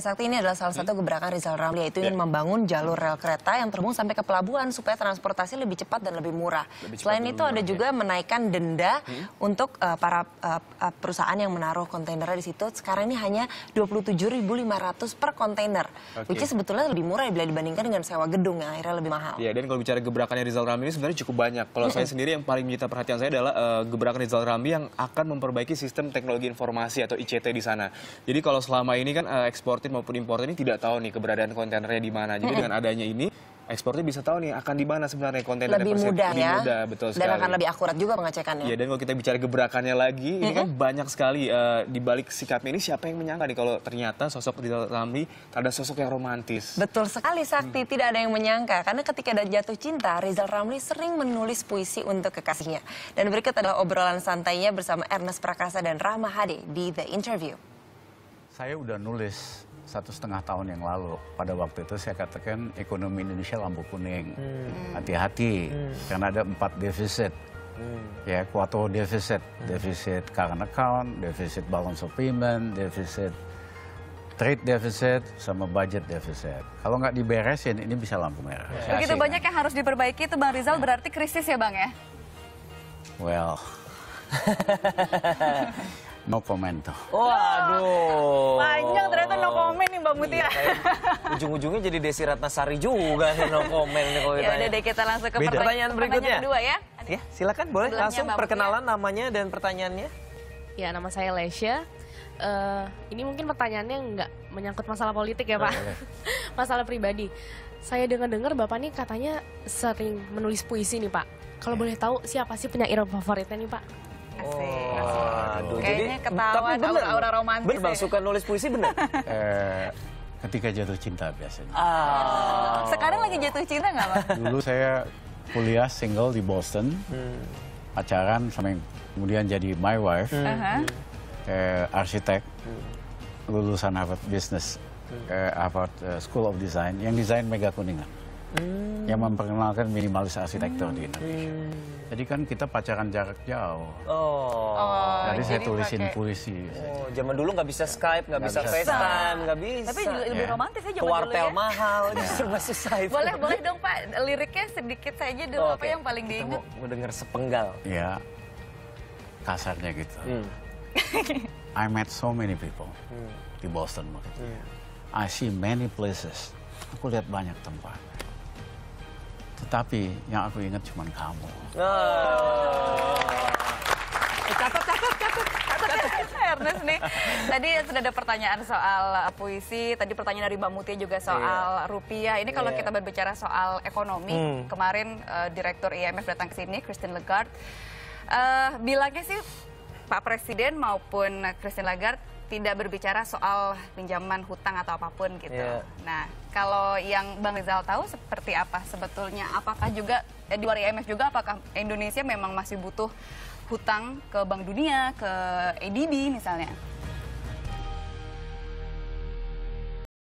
Sakti, ini adalah salah satu gebrakan Rizal Ramli, yaitu ingin membangun jalur rel kereta yang terhubung sampai ke pelabuhan supaya transportasi lebih cepat dan lebih murah. Selain itu ada juga menaikkan denda untuk para perusahaan yang menaruh kontainernya di situ. Sekarang ini hanya 27.500 per kontainer, which is sebetulnya lebih murah bila dibandingkan dengan sewa gedung yang akhirnya lebih mahal. Ya, dan kalau bicara gebrakannya Rizal Ramli ini sebenarnya cukup banyak. Kalau saya sendiri yang paling menyita perhatian saya adalah gebrakan Rizal Ramli yang akan memperbaiki sistem teknologi informasi atau ICT di sana. Jadi kalau selama ini kan eksportir maupun importir ini tidak tahu nih keberadaan kontainernya di mana. Jadi dengan adanya ini eksportir bisa tahu nih akan di mana sebenarnya kontainernya. Lebih mudah lebih ya. mudah, betul sekali. Dan akan lebih akurat juga pengecekannya. Iya, dan kalau kita bicara gebrakannya lagi, ini kan banyak sekali di balik sikapnya ini, siapa yang menyangka nih kalau ternyata sosok Rizal Ramli ada sosok yang romantis. Betul sekali Sakti, tidak ada yang menyangka. Karena ketika ada jatuh cinta, Rizal Ramli sering menulis puisi untuk kekasihnya. Dan berikut adalah obrolan santainya bersama Ernest Prakasa dan Rahma Hadi di The Interview. Saya udah nulis 1,5 tahun yang lalu. Pada waktu itu saya katakan ekonomi Indonesia lampu kuning. Hati-hati, karena ada 4 defisit. Ya, kuartal defisit. Defisit current account, defisit balance of payment, defisit trade deficit, sama budget deficit. Kalau nggak diberesin, ini bisa lampu merah. Begitu banyak yang harus diperbaiki itu Bang Rizal, berarti krisis ya Bang ya? Well, no comment tuh. Waduh. Panjang ternyata no comment nih Mbak Mutia. Ujung-ujungnya jadi Desi Ratnasari juga nih, no comment nih kalau Ya ditanya. udah deh, kita langsung ke Pertanyaan berikutnya. kedua ya. Ya, silakan boleh Sebelumnya, langsung Mbak perkenalan namanya dan pertanyaannya. Ya, nama saya Lesya. Ini mungkin pertanyaannya nggak menyangkut masalah politik ya Pak, masalah pribadi. Saya dengar-dengar Bapak nih katanya sering menulis puisi nih Pak. Kalau boleh tahu siapa sih penyair favoritnya nih Pak? Waduh, Kayaknya ketahuan aura romantis bener Bang, ya. suka nulis puisi bener? Ketika jatuh cinta biasanya. Sekarang lagi jatuh cinta nggak Bang? Dulu saya kuliah single di Boston, pacaran sama yang kemudian jadi my wife, arsitek, lulusan Harvard Business, Harvard School of Design, yang desain Mega Kuningan, yang memperkenalkan minimalis arsitektur di Indonesia. Jadi kan kita pacaran jarak jauh. Jadi saya tulisin puisi. Zaman dulu nggak bisa Skype, nggak bisa FaceTime, nggak bisa. Tapi lebih romantis aja zaman dulu Kuartel ya. mahal, serba susah itu. Boleh dong Pak, liriknya sedikit saja dulu apa yang paling Kita diingat? mau denger sepenggal. Ya, kasarnya gitu. I met so many people di Boston waktu itu. I see many places. Aku lihat banyak tempat. Tetapi yang aku ingat cuma kamu. Catat. Ernest nih, tadi sudah ada pertanyaan soal puisi, tadi pertanyaan dari Mbak Mutia juga soal rupiah. Ini kalau kita berbicara soal ekonomi, kemarin Direktur IMF datang ke sini, Christine Lagarde, bilangnya sih Pak Presiden maupun Christine Lagarde tidak berbicara soal pinjaman hutang atau apapun gitu. Nah, kalau yang Bang Rizal tahu seperti apa sebetulnya? Apakah juga di luar IMF juga, apakah Indonesia memang masih butuh hutang ke Bank Dunia, ke ADB misalnya?